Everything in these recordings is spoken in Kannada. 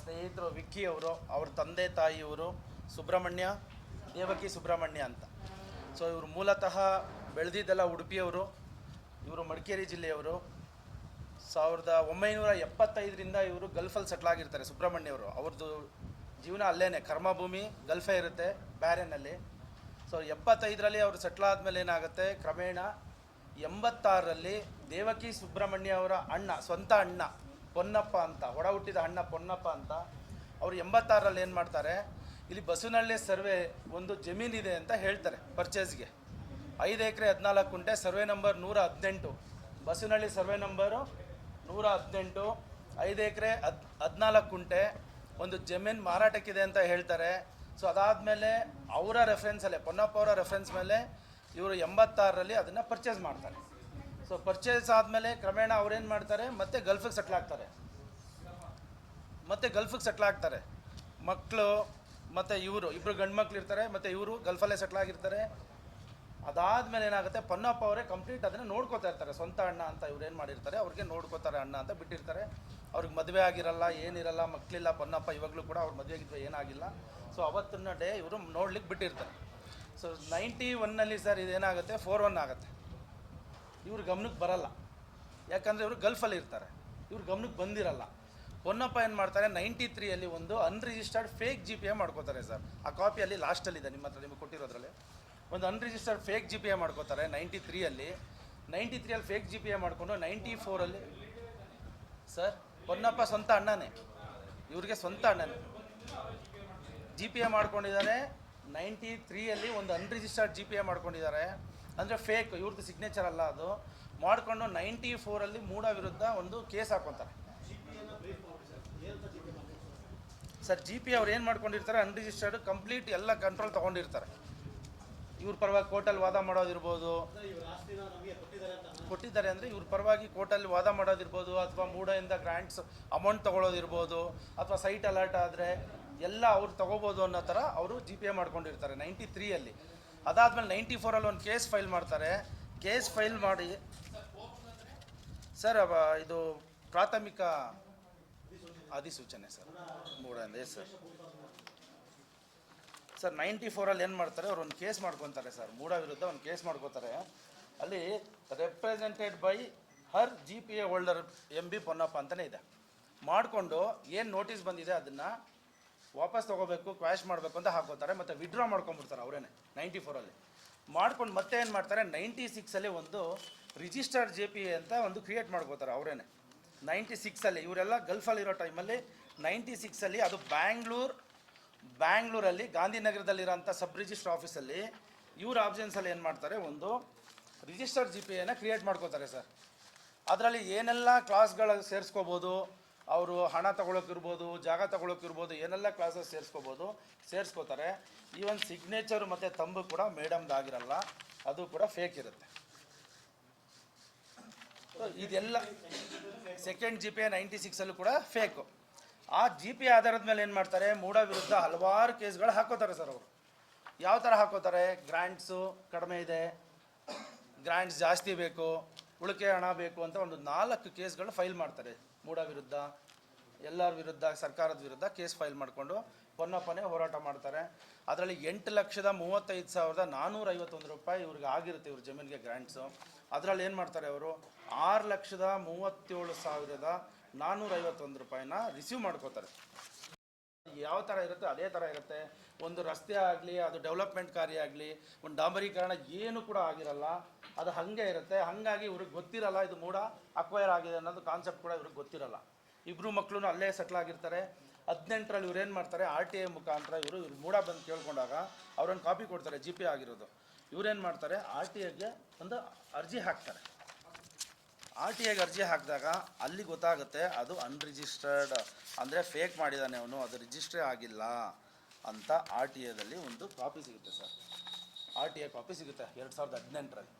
ಸ್ನೇಹಿತರು ವಿಕ್ಕಿ ಅವರು, ಅವ್ರ ತಂದೆ ತಾಯಿಯವರು ಸುಬ್ರಹ್ಮಣ್ಯ, ದೇವಕಿ ಸುಬ್ರಹ್ಮಣ್ಯ ಅಂತ. ಸೊ ಇವರು ಮೂಲತಃ ಬೆಳೆದಿದ್ದೆಲ್ಲ ಉಡುಪಿಯವರು, ಇವರು ಮಡಿಕೇರಿ ಜಿಲ್ಲೆಯವರು. 1975ರಿಂದ ಇವರು ಗಲ್ಫಲ್ಲಿ ಸೆಟ್ಲಾಗಿರ್ತಾರೆ ಸುಬ್ರಹ್ಮಣ್ಯವರು. ಅವ್ರದ್ದು ಜೀವನ ಅಲ್ಲೇ, ಕರ್ಮಭೂಮಿ ಗಲ್ಫೇ ಇರುತ್ತೆ, ಬ್ಯಾರೆನಲ್ಲಿ. ಸೊ 75ರಲ್ಲಿ ಅವರು ಸೆಟ್ಲಾದ್ಮೇಲೆ ಏನಾಗುತ್ತೆ, ಕ್ರಮೇಣ 86ರಲ್ಲಿ ದೇವಕಿ ಸುಬ್ರಹ್ಮಣ್ಯ ಅವರ ಅಣ್ಣ, ಸ್ವಂತ ಅಣ್ಣ ಪೊನ್ನಪ್ಪ ಅಂತ, ಒಡ ಹುಟ್ಟಿದ ಅಣ್ಣ ಪೊನ್ನಪ್ಪ ಅಂತ, ಅವರು 86ರಲ್ಲಿ ಏನು ಮಾಡ್ತಾರೆ, ಇಲ್ಲಿ ಬಸವನಹಳ್ಳಿ ಸರ್ವೆ ಒಂದು ಜಮೀನಿದೆ ಅಂತ ಹೇಳ್ತಾರೆ ಪರ್ಚೇಸ್ಗೆ. 5 ಎಕರೆ 14 ಗುಂಟೆ, survey number 118, Basavanahalli survey number 118, 5 ಎಕರೆ 14 ಗುಂಟೆ ಒಂದು ಜಮೀನು ಮಾರಾಟಕ್ಕಿದೆ ಅಂತ ಹೇಳ್ತಾರೆ. ಸೊ ಅದಾದಮೇಲೆ ಅವರ ರೆಫರೆನ್ಸಲ್ಲೇ, ಪೊನ್ನಪ್ಪ ಅವರ ರೆಫರೆನ್ಸ್ ಮೇಲೆ ಇವರು 86ರಲ್ಲಿ ಅದನ್ನು ಪರ್ಚೇಸ್ ಮಾಡ್ತಾರೆ. ಸೊ ಪರ್ಚೇಸ್ ಆದಮೇಲೆ ಕ್ರಮೇಣ ಅವ್ರೇನು ಮಾಡ್ತಾರೆ, ಮತ್ತೆ ಗಲ್ಫಿಗೆ ಸೆಟ್ಲ್ ಆಗ್ತಾರೆ. ಮಕ್ಕಳು ಮತ್ತು ಇವರು ಇಬ್ಬರು ಗಂಡು ಮಕ್ಳು ಇರ್ತಾರೆ, ಮತ್ತು ಇವರು ಗಲ್ಫಲ್ಲೇ ಸೆಟ್ಲಾಗಿರ್ತಾರೆ. ಅದಾದಮೇಲೆ ಏನಾಗುತ್ತೆ, ಪೊನ್ನಪ್ಪ ಅವರೇ ಕಂಪ್ಲೀಟ್ ಅದನ್ನು ನೋಡ್ಕೋತಾ ಇರ್ತಾರೆ. ಸ್ವಂತ ಅಣ್ಣ ಅಂತ ಇವ್ರು ಏನು ಮಾಡಿರ್ತಾರೆ, ಅವ್ರಿಗೆ ನೋಡ್ಕೋತಾರೆ ಅಣ್ಣ ಅಂತ ಬಿಟ್ಟಿರ್ತಾರೆ. ಅವ್ರಿಗೆ ಮದುವೆ ಆಗಿರಲ್ಲ, ಏನಿರಲ್ಲ, ಮಕ್ಕಳಿಲ್ಲ. ಪೊನ್ನಪ್ಪ ಇವಾಗಲೂ ಕೂಡ ಅವ್ರ ಮದುವೆಗಿದ್ವಿ ಏನಾಗಿಲ್ಲ. ಸೊ ಅವತ್ತಿನ ಡೇ ಇವರು ನೋಡ್ಲಿಕ್ಕೆ ಬಿಟ್ಟಿರ್ತಾರೆ. ಸೊ 91ನಲ್ಲಿ ಸರ್ ಇದೇನಾಗುತ್ತೆ, 4-1 ಆಗುತ್ತೆ. ಇವ್ರ ಗಮನಕ್ಕೆ ಬರಲ್ಲ, ಯಾಕಂದರೆ ಇವರು ಗಲ್ಫಲ್ಲಿ ಇರ್ತಾರೆ, ಇವ್ರ ಗಮನಕ್ಕೆ ಬಂದಿರಲ್ಲ. ಪೊನ್ನಪ್ಪ ಏನು ಮಾಡ್ತಾರೆ, 93ಯಲ್ಲಿ ಒಂದು ಅನ್ರಿಜಿಸ್ಟರ್ಡ್ ಫೇಕ್ GPA ಮಾಡ್ಕೋತಾರೆ ಸರ್. ಆ ಕಾಪಿಯಲ್ಲಿ ಲಾಸ್ಟಲ್ಲಿದೆ ನಿಮ್ಮ ಹತ್ರ, ನಿಮಗೆ ಕೊಟ್ಟಿರೋದ್ರಲ್ಲಿ ಒಂದು ಅನ್ರಿಜಿಸ್ಟರ್ಡ್ ಫೇಕ್ GPA ಮಾಡ್ಕೋತಾರೆ 93ಯಲ್ಲಿ ಫೇಕ್ GPA ಮಾಡಿಕೊಂಡು 94ರಲ್ಲಿ ಸರ್ ಪೊನ್ನಪ್ಪ ಸ್ವಂತ ಅಣ್ಣನೇ, ಇವ್ರಿಗೆ ಸ್ವಂತ ಅಣ್ಣನೇ GPA ಮಾಡ್ಕೊಂಡಿದ್ದಾರೆ. 93ಯಲ್ಲಿ ಒಂದು ಅನ್ರಿಜಿಸ್ಟರ್ಡ್ GPA ಮಾಡ್ಕೊಂಡಿದ್ದಾರೆ, ಅಂದರೆ ಫೇಕ್, ಇವ್ರದ್ದು ಸಿಗ್ನೇಚರ್ ಅಲ್ಲ ಅದು. ಮಾಡಿಕೊಂಡು 94ರಲ್ಲಿ ಮೂಡ ವಿರುದ್ಧ ಒಂದು ಕೇಸ್ ಹಾಕ್ಕೊತಾರೆ ಸರ್. GPA ಅವ್ರು ಏನು ಮಾಡ್ಕೊಂಡಿರ್ತಾರೆ, ಅನ್ರಿಜಿಸ್ಟರ್ಡ್ ಕಂಪ್ಲೀಟ್ ಎಲ್ಲ ಕಂಟ್ರೋಲ್ ತೊಗೊಂಡಿರ್ತಾರೆ. ಇವ್ರ ಪರವಾಗಿ ಕೋರ್ಟಲ್ಲಿ ವಾದ ಮಾಡೋದಿರ್ಬೋದು, ಕೊಟ್ಟಿದ್ದಾರೆ ಅಂದರೆ ಇವ್ರ ಪರವಾಗಿ ಕೋರ್ಟಲ್ಲಿ ವಾದ ಮಾಡೋದಿರ್ಬೋದು, ಅಥವಾ ಮೂಡದಿಂದ ಗ್ರ್ಯಾಂಟ್ಸ್ ಅಮೌಂಟ್ ತೊಗೊಳೋದಿರ್ಬೋದು, ಅಥವಾ ಸೈಟ್ ಅಲರ್ಟ್ ಆದರೆ ಎಲ್ಲ ಅವ್ರು ತೊಗೋಬೋದು ಅನ್ನೋ ಥರ ಅವರು GPA ಮಾಡ್ಕೊಂಡಿರ್ತಾರೆ 93ಯಲ್ಲಿ. ಅದಾದಮೇಲೆ 94ರಲ್ಲಿ ಒಂದು ಕೇಸ್ ಫೈಲ್ ಮಾಡ್ತಾರೆ. ಕೇಸ್ ಫೈಲ್ ಮಾಡಿ ಸರ್ ಇದು ಪ್ರಾಥಮಿಕ ಅಧಿಸೂಚನೆ ಸರ್ ಮೂಡಂದೆ ಸರ್ 94ರಲ್ಲಿ ಏನು ಮಾಡ್ತಾರೆ, ಅವ್ರು ಒಂದು ಕೇಸ್ ಮಾಡ್ಕೊತಾರೆ ಸರ್, ಮೂಡ ವಿರುದ್ಧ ಒಂದು ಕೇಸ್ ಮಾಡ್ಕೋತಾರೆ. ಅಲ್ಲಿ represented by her GPA holder MB Ponnappa ಅಂತಲೇ ಇದೆ. ಮಾಡಿಕೊಂಡು ಏನು ನೋಟಿಸ್ ಬಂದಿದೆ ಅದನ್ನು ವಾಪಸ್ ತೊಗೋಬೇಕು, ಕ್ವಾಶ್ ಮಾಡಬೇಕು ಅಂತ ಹಾಕೋತಾರೆ, ಮತ್ತು ವಿಡ್ರಾ ಮಾಡ್ಕೊಂಡ್ಬಿಡ್ತಾರೆ ಅವರೇನೆ 94ರಲ್ಲಿ. ಮಾಡ್ಕೊಂಡು ಮತ್ತೆ ಏನು ಮಾಡ್ತಾರೆ, 96ಲ್ಲಿ ಒಂದು ರಿಜಿಸ್ಟರ್ಡ್ GPA ಅಂತ ಒಂದು ಕ್ರಿಯೇಟ್ ಮಾಡ್ಕೋತಾರೆ ಅವರೇನೆ 96ಲ್ಲಿ. ಇವರೆಲ್ಲ ಗಲ್ಫಲ್ಲಿರೋ ಟೈಮಲ್ಲಿ 96ಲ್ಲಿ ಅದು ಬ್ಯಾಂಗ್ಳೂರಲ್ಲಿ ಗಾಂಧಿನಗರದಲ್ಲಿರೋಂಥ ಸಬ್ ರಿಜಿಸ್ಟರ್ ಆಫೀಸಲ್ಲಿ ಇವ್ರ ಆಬ್ಸೆನ್ಸಲ್ಲಿ ಏನು ಮಾಡ್ತಾರೆ, ಒಂದು ರಿಜಿಸ್ಟರ್ಡ್ GPAನ ಕ್ರಿಯೇಟ್ ಮಾಡ್ಕೋತಾರೆ ಸರ್. ಅದರಲ್ಲಿ ಏನೆಲ್ಲ ಕ್ಲಾಸ್ಗಳು ಸೇರಿಸ್ಕೋಬೋದು, ಅವರು ಹಣ ತೊಗೊಳಕ್ಕಿರ್ಬೋದು, ಜಾಗ ತೊಗೊಳಕ್ಕಿರ್ಬೋದು, ಏನೆಲ್ಲ ಕ್ಲಾಸಸ್ ಸೇರಿಸ್ಕೋತಾರೆ. ಈವನ್ ಸಿಗ್ನೇಚರು ಮತ್ತು ತಂಬು ಕೂಡ ಮೇಡಮ್ದಾಗಿರಲ್ಲ, ಅದು ಕೂಡ ಫೇಕ್ ಇರುತ್ತೆ. ಇದೆಲ್ಲ ಸೆಕೆಂಡ್ GPA 96ಅಲ್ಲೂ ಕೂಡ ಫೇಕು. ಆ GPA ಆಧಾರದ ಮೇಲೆ ಏನು ಮಾಡ್ತಾರೆ, ಮೂಡ ವಿರುದ್ಧ ಹಲವಾರು ಕೇಸ್ಗಳು ಹಾಕೋತಾರೆ ಸರ್ ಅವರು. ಯಾವ ಥರ ಹಾಕೋತಾರೆ, ಗ್ರ್ಯಾಂಟ್ಸು ಕಡಿಮೆ ಇದೆ, ಗ್ರ್ಯಾಂಟ್ಸ್ ಜಾಸ್ತಿ ಬೇಕು, ಉಳಿಕೆ ಹಣ ಬೇಕು ಅಂತ ಒಂದು 4 ಕೇಸ್ಗಳು ಫೈಲ್ ಮಾಡ್ತಾರೆ ಮೂಡ ವಿರುದ್ಧ, ಎಲ್ಲರ ವಿರುದ್ಧ, ಸರ್ಕಾರದ ವಿರುದ್ಧ ಕೇಸ್ ಫೈಲ್ ಮಾಡಿಕೊಂಡು ಪೊನ್ನಪ್ಪನೇ ಹೋರಾಟ ಮಾಡ್ತಾರೆ. ಅದರಲ್ಲಿ 8,35,451 ರೂಪಾಯಿ ಇವ್ರಿಗೆ ಆಗಿರುತ್ತೆ, ಇವ್ರ ಜಮೀನಿಗೆ ಗ್ರ್ಯಾಂಟ್ಸು. ಅದರಲ್ಲಿ ಏನು ಮಾಡ್ತಾರೆ ಅವರು, 6,37,451 ರೂಪಾಯಿನ ರಿಸೀವ್ ಮಾಡ್ಕೋತಾರೆ. ಯಾವ ಥರ ಇರುತ್ತೆ ಅದೇ ಥರ ಇರುತ್ತೆ. ಒಂದು ರಸ್ತೆ ಆಗಲಿ, ಅದು ಡೆವಲಪ್ಮೆಂಟ್ ಕಾರ್ಯ ಆಗಲಿ, ಒಂದು ಡಾಂಬರೀಕರಣ ಏನು ಕೂಡ ಆಗಿರಲ್ಲ, ಅದು ಹಾಗೆ ಇರುತ್ತೆ. ಹಾಗಾಗಿ ಇವ್ರಿಗೆ ಗೊತ್ತಿರಲ್ಲ ಇದು ಮೂಡ ಅಕ್ವೈರ್ ಆಗಿದೆ ಅನ್ನೋದು ಕಾನ್ಸೆಪ್ಟ್ ಕೂಡ ಇವ್ರಿಗೆ ಗೊತ್ತಿರಲ್ಲ. ಇಬ್ಬರು ಮಕ್ಕಳು ಅಲ್ಲೇ ಸೆಟ್ಲ್ ಆಗಿರ್ತಾರೆ. 18ರಲ್ಲಿ ಇವ್ರು ಏನು ಮಾಡ್ತಾರೆ, RTI ಮುಖಾಂತರ ಇವರು ಮೂಡ ಬಂದು ಕೇಳ್ಕೊಂಡಾಗ ಅವ್ರೊಂದು ಕಾಪಿ ಕೊಡ್ತಾರೆ GPA ಆಗಿರೋದು. ಇವ್ರೇನು ಮಾಡ್ತಾರೆ, RTIಗೆ ಒಂದು ಅರ್ಜಿ ಹಾಕ್ತಾರೆ. RTIಗೆ ಅರ್ಜಿ ಹಾಕಿದಾಗ ಅಲ್ಲಿ ಗೊತ್ತಾಗುತ್ತೆ ಅದು ಅನ್ರಿಜಿಸ್ಟರ್ಡ್, ಅಂದರೆ ಫೇಕ್ ಮಾಡಿದ್ದಾನೆ ಅವನು, ಅದು ರಿಜಿಸ್ಟ್ರೇ ಆಗಿಲ್ಲ ಅಂತ RTIದಲ್ಲಿ ಒಂದು ಕಾಪಿ ಸಿಗುತ್ತೆ ಸರ್. RTI ಕಾಪಿ ಸಿಗುತ್ತೆ 2018ರಲ್ಲಿ.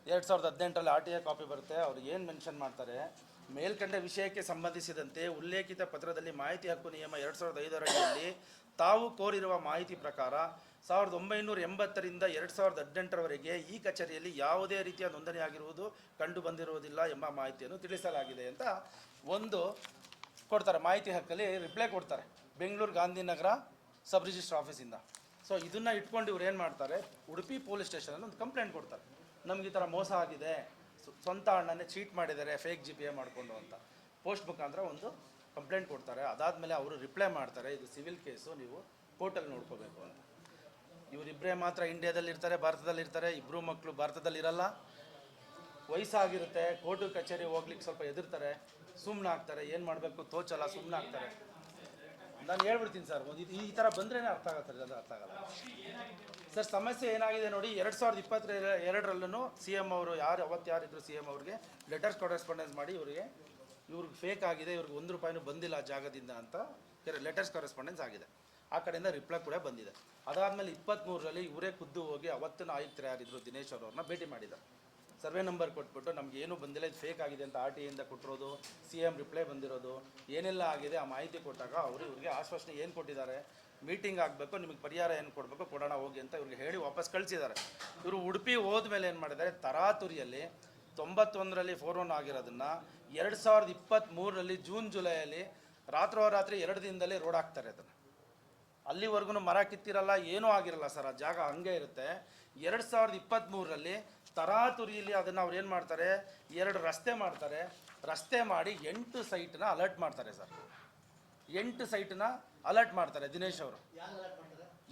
2018ರಲ್ಲಿ RTI ಕಾಪಿ ಬರುತ್ತೆ. ಅವ್ರು ಏನು ಮೆನ್ಷನ್ ಮಾಡ್ತಾರೆ, ಮೇಲ್ಕಂಡ ವಿಷಯಕ್ಕೆ ಸಂಬಂಧಿಸಿದಂತೆ ಉಲ್ಲೇಖಿತ ಪತ್ರದಲ್ಲಿ ಮಾಹಿತಿ ಹಕ್ಕು ನಿಯಮ 2005 ಅಡಿಯಲ್ಲಿ ತಾವು ಕೋರಿರುವ ಮಾಹಿತಿ ಪ್ರಕಾರ 1980ರಿಂದ 2018ರವರೆಗೆ ಈ ಕಚೇರಿಯಲ್ಲಿ ಯಾವುದೇ ರೀತಿಯ ನೋಂದಣಿಯಾಗಿರುವುದು ಕಂಡು ಬಂದಿರುವುದಿಲ್ಲ ಎಂಬ ಮಾಹಿತಿಯನ್ನು ತಿಳಿಸಲಾಗಿದೆ ಅಂತ ಒಂದು ಕೊಡ್ತಾರೆ, ಮಾಹಿತಿ ಹಕ್ಕಲ್ಲಿ ರಿಪ್ಲೈ ಕೊಡ್ತಾರೆ ಬೆಂಗಳೂರು ಗಾಂಧಿನಗರ ಸಬ್ ರಿಜಿಸ್ಟರ್ ಆಫೀಸಿಂದ. ಸೊ ಇದನ್ನು ಇಟ್ಕೊಂಡು ಇವ್ರು ಏನು ಮಾಡ್ತಾರೆ, ಉಡುಪಿ ಪೊಲೀಸ್ ಸ್ಟೇಷನಲ್ಲಿ ಒಂದು ಕಂಪ್ಲೇಂಟ್ ಕೊಡ್ತಾರೆ, ನಮ್ಗೆ ಈ ಥರ ಮೋಸ ಆಗಿದೆ, ಸ್ವಂತ ಅಣ್ಣನೇ ಚೀಟ್ ಮಾಡಿದ್ದಾರೆ ಫೇಕ್ GPA ಮಾಡಿಕೊಂಡು ಅಂತ ಪೋಸ್ಟ್ ಮುಖಾಂತರ ಒಂದು ಕಂಪ್ಲೇಂಟ್ ಕೊಡ್ತಾರೆ. ಅದಾದಮೇಲೆ ಅವರು ರಿಪ್ಲೈ ಮಾಡ್ತಾರೆ, ಇದು ಸಿವಿಲ್ ಕೇಸು, ನೀವು ಕೋರ್ಟಲ್ಲಿ ನೋಡ್ಕೋಬೇಕು ಅಂತ. ಇವರಿಬ್ಬರೇ ಮಾತ್ರ ಇಂಡಿಯಾದಲ್ಲಿರ್ತಾರೆ, ಭಾರತದಲ್ಲಿರ್ತಾರೆ, ಇಬ್ಬರು ಮಕ್ಕಳು ಭಾರತದಲ್ಲಿರಲ್ಲ, ವಯಸ್ಸಾಗಿರುತ್ತೆ, ಕೋರ್ಟು ಕಚೇರಿ ಹೋಗ್ಲಿಕ್ಕೆ ಸ್ವಲ್ಪ ಎದುರ್ತಾರೆ, ಸುಮ್ಮನೆ ಆಗ್ತಾರೆ, ಏನು ಮಾಡಬೇಕು ತೋಚಲ್ಲ, ಸುಮ್ಮನೆ ಆಗ್ತಾರೆ. ನಾನು ಹೇಳ್ಬಿಡ್ತೀನಿ ಸರ್, ಈ ಥರ ಬಂದ್ರೇ ಅರ್ಥ ಆಗತ್ತೆ, ಅದು ಅರ್ಥ ಆಗಲ್ಲ ಸರ್. ಸಮಸ್ಯೆ ಏನಾಗಿದೆ ನೋಡಿ, 2022ರಲ್ಲೂ CM ಅವರು ಯಾರಿದ್ರು CM ಅವ್ರಿಗೆ ಲೆಟರ್ಸ್ ಕರೆಸ್ಪಾಂಡೆನ್ಸ್ ಮಾಡಿ ಇವ್ರಿಗೆ ಫೇಕ್ ಆಗಿದೆ, ಇವ್ರಿಗೆ ₹1 ಬಂದಿಲ್ಲ ಆ ಜಾಗದಿಂದ ಅಂತ ಲೆಟರ್ಸ್ ಕರೆಸ್ಪಾಂಡೆನ್ಸ್ ಆಗಿದೆ. ಆ ಕಡೆಯಿಂದ ರಿಪ್ಲೈ ಕೂಡ ಬಂದಿದೆ. ಅದಾದಮೇಲೆ 23ರಲ್ಲಿ ಇವರೇ ಖುದ್ದು ಹೋಗಿ ಅವತ್ತಿನ ಆಯುಕ್ತರು ಯಾರಿದ್ರು ದಿನೇಶ್ ಅವ್ರನ್ನ ಭೇಟಿ ಮಾಡಿದ್ದಾರೆ. ಸರ್ವೆ ನಂಬರ್ ಕೊಟ್ಬಿಟ್ಟು ನಮ್ಗೆ ಏನೂ ಬಂದಿಲ್ಲ, ಇದು ಫೇಕ್ ಆಗಿದೆ ಅಂತ RTIಯಿಂದ ಕೊಟ್ಟಿರೋದು, CM ರಿಪ್ಲೈ ಬಂದಿರೋದು, ಏನೆಲ್ಲ ಆಗಿದೆ ಆ ಮಾಹಿತಿ ಕೊಟ್ಟಾಗ ಅವರು ಇವ್ರಿಗೆ ಆಶ್ವಾಸನೆ ಏನು ಕೊಟ್ಟಿದ್ದಾರೆ, ಮೀಟಿಂಗ್ ಆಗಬೇಕು, ನಿಮಗೆ ಪರಿಹಾರ ಏನು ಕೊಡಬೇಕು ಕೊಡೋಣ ಹೋಗಿ ಅಂತ ಇವ್ರಿಗೆ ಹೇಳಿ ವಾಪಸ್ ಕಳಿಸಿದ್ದಾರೆ. ಇವರು ಉಡುಪಿ ಹೋದ್ಮೇಲೆ ಏನು ಮಾಡಿದ್ದಾರೆ, ತರಾತುರಿಯಲ್ಲಿ 91ರಲ್ಲಿ 4-1 ಆಗಿರೋದನ್ನು 2023ರಲ್ಲಿ ಜೂನ್ ಜುಲೈಯಲ್ಲಿ ರಾತ್ರೋರಾತ್ರಿ 2 ದಿನದಲ್ಲಿ ರೋಡ್ ಹಾಕ್ತಾರೆ. ಅದನ್ನು ಅಲ್ಲಿವರೆಗೂ ಮರ ಕಿತ್ತಿರಲ್ಲ, ಏನೂ ಆಗಿರಲ್ಲ ಸರ್, ಆ ಜಾಗ ಹಂಗೆ ಇರುತ್ತೆ. 2023ರಲ್ಲಿ ತರಾತುರಿಯಲ್ಲಿ ಅದನ್ನು ಅವ್ರು ಏನು ಮಾಡ್ತಾರೆ, 2 ರಸ್ತೆ ಮಾಡ್ತಾರೆ. ರಸ್ತೆ ಮಾಡಿ 8 ಸೈಟನ್ನ ಅಲರ್ಟ್ ಮಾಡ್ತಾರೆ ಸರ್. 8 ಸೈಟನ್ನ ಅಲರ್ಟ್ ಮಾಡ್ತಾರೆ ದಿನೇಶ್ ಅವರು.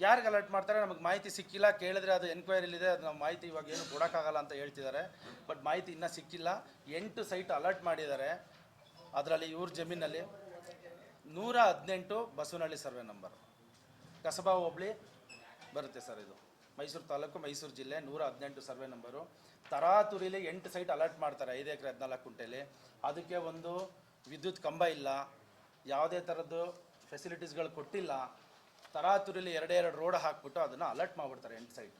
ಯಾರಿಗೆ ಅಲರ್ಟ್ ಮಾಡ್ತಾರೆ ನಮಗೆ ಮಾಹಿತಿ ಸಿಕ್ಕಿಲ್ಲ, ಕೇಳಿದ್ರೆ ಅದು ಎನ್ಕ್ವೈರಿಲಿದೆ, ಅದು ನಾವು ಮಾಹಿತಿ ಇವಾಗ ಏನು ಕೊಡೋಕ್ಕಾಗಲ್ಲ ಅಂತ ಹೇಳ್ತಿದ್ದಾರೆ. ಬಟ್ ಮಾಹಿತಿ ಇನ್ನೂ ಸಿಕ್ಕಿಲ್ಲ. 8 ಸೈಟ್ ಅಲರ್ಟ್ ಮಾಡಿದ್ದಾರೆ. ಅದರಲ್ಲಿ ಇವ್ರ ಜಮೀನಲ್ಲಿ 118 ಬಸವನಹಳ್ಳಿ ಸರ್ವೆ ನಂಬರ್, ಕಸಬಾ ಹೋಬಳಿ ಬರುತ್ತೆ ಸರ್. ಇದು ಮೈಸೂರು ತಾಲೂಕು, ಮೈಸೂರು ಜಿಲ್ಲೆ, 118 ಸರ್ವೆ ನಂಬರು. ತರಾತುರಿಲಿ 8 ಸೈಟ್ ಅಲರ್ಟ್ ಮಾಡ್ತಾರೆ, 5 ಎಕರೆ 14 ಗುಂಟೆಲಿ. ಅದಕ್ಕೆ ಒಂದು ವಿದ್ಯುತ್ ಕಂಬ ಇಲ್ಲ, ಯಾವುದೇ ಥರದ್ದು ಫೆಸಿಲಿಟೀಸ್ಗಳು ಕೊಟ್ಟಿಲ್ಲ. ತರಾತುರಿಲಿ 2 ರೋಡ್ ಹಾಕ್ಬಿಟ್ಟು ಅದನ್ನು ಅಲರ್ಟ್ ಮಾಡಿಬಿಡ್ತಾರೆ 8 ಸೈಟ್.